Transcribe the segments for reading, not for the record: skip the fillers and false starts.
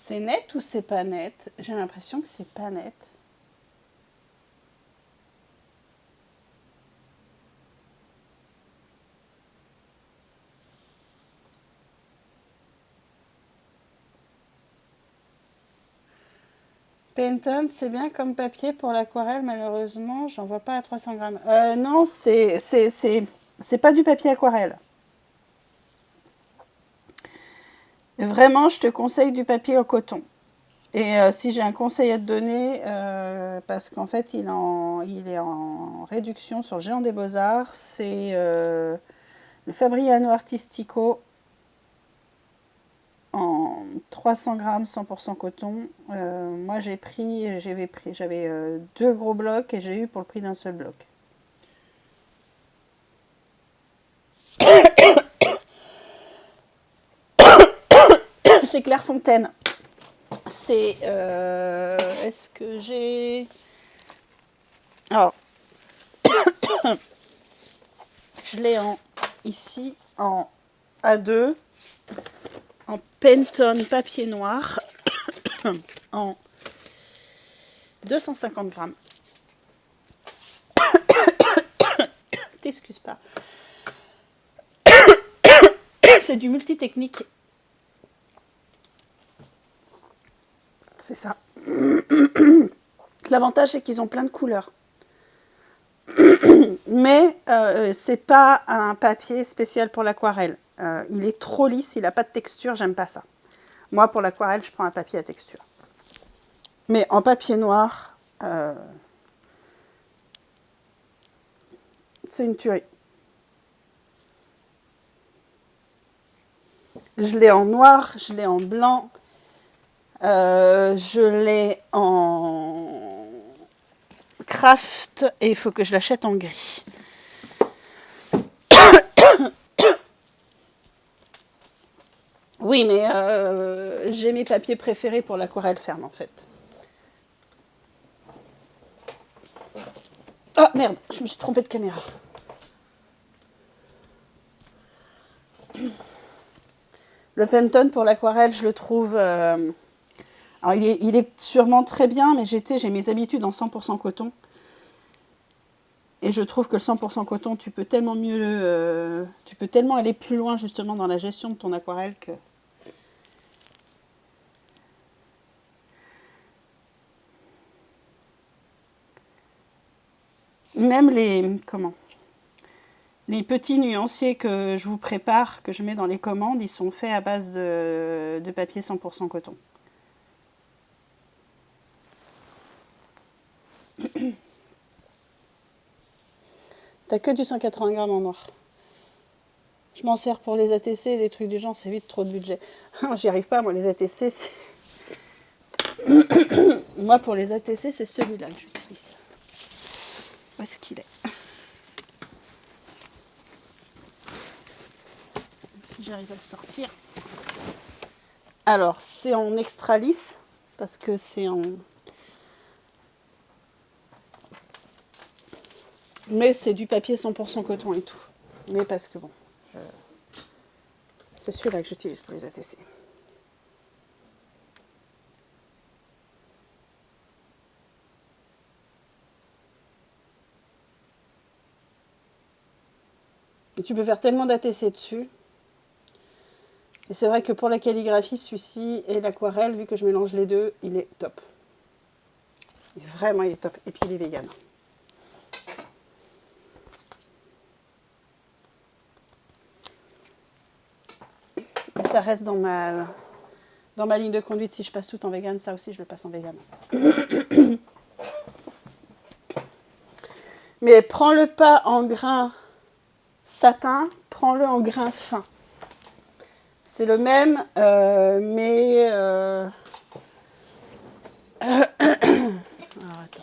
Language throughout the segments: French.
C'est net ou c'est pas net? J'ai l'impression que c'est pas net. Penton, c'est bien comme papier pour l'aquarelle, malheureusement, j'en vois pas à 300 grammes. Non, c'est pas du papier aquarelle. Vraiment, je te conseille du papier au coton. Et si j'ai un conseil à te donner, parce qu'en fait, il est en réduction sur le Géant des Beaux-Arts, c'est le Fabriano Artistico en 300 grammes 100% coton. Moi, j'avais deux gros blocs et j'ai eu pour le prix d'un seul bloc. C'est Clairefontaine. C'est. Est-ce que j'ai. Alors, je l'ai ici en A2, en Penton papier noir, en 250 grammes. T'excuses pas. C'est du multitechnique. C'est ça. L'avantage, c'est qu'ils ont plein de couleurs. Mais c'est pas un papier spécial pour l'aquarelle. Il est trop lisse, il n'a pas de texture, j'aime pas ça. Moi, pour l'aquarelle, je prends un papier à texture. Mais en papier noir, c'est une tuerie. Je l'ai en noir, je l'ai en blanc, je l'ai en craft et il faut que je l'achète en gris. Oui, mais j'ai mes papiers préférés pour l'aquarelle ferme en fait. Ah merde, je me suis trompée de caméra. Le Penton pour l'aquarelle, je le trouve... alors il est sûrement très bien, mais j'ai mes habitudes en 100% coton. Et je trouve que le 100% coton, tu peux tellement mieux... tu peux tellement aller plus loin justement dans la gestion de ton aquarelle que... Même les... Comment ? Les petits nuanciers que je vous prépare, que je mets dans les commandes, ils sont faits à base de papier 100% coton. T'as que du 180 grammes en noir. Je m'en sers pour les ATC et des trucs du genre, c'est vite trop de budget. J'y arrive pas, moi, les ATC, c'est... Moi, pour les ATC, c'est celui-là que j'utilise. Où est-ce qu'il est ? Si j'arrive à le sortir. Alors, c'est en extra lisse, parce que c'est en... Mais c'est du papier 100% coton et tout. Mais parce que bon, c'est celui-là que j'utilise pour les ATC. Et tu peux faire tellement d'ATC dessus. Et c'est vrai que pour la calligraphie, celui-ci et l'aquarelle, vu que je mélange les deux, il est top. Et vraiment, il est top. Et puis, il est vegan. Et ça reste dans ma ligne de conduite. Si je passe tout en vegan, ça aussi, je le passe en vegan. Mais prends-le pas en grain satin, prends-le en grain fin. C'est le même, mais... Alors, attends.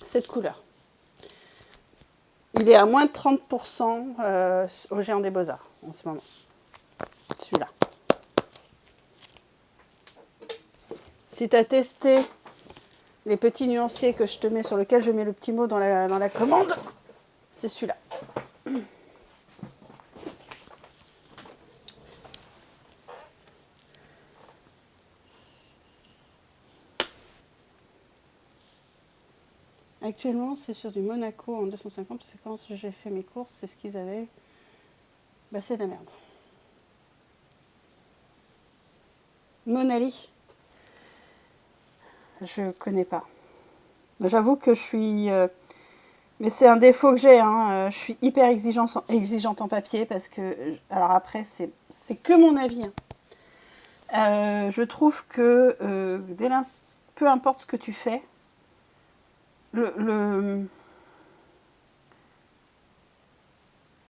Cette couleur. Il est à moins de 30% au Géant des Beaux-Arts en ce moment. Celui-là. Si tu as testé les petits nuanciers que je te mets, sur lequel je mets le petit mot dans la commande, c'est celui-là. Actuellement, c'est sur du Monaco en 250, parce que quand j'ai fait mes courses, c'est ce qu'ils avaient. Bah, c'est de la merde. Monali, je connais pas. J'avoue que je suis... mais c'est un défaut que j'ai, hein. Je suis hyper exigeante en papier, parce que... Alors après, c'est que mon avis. Hein. Je trouve que peu importe ce que tu fais,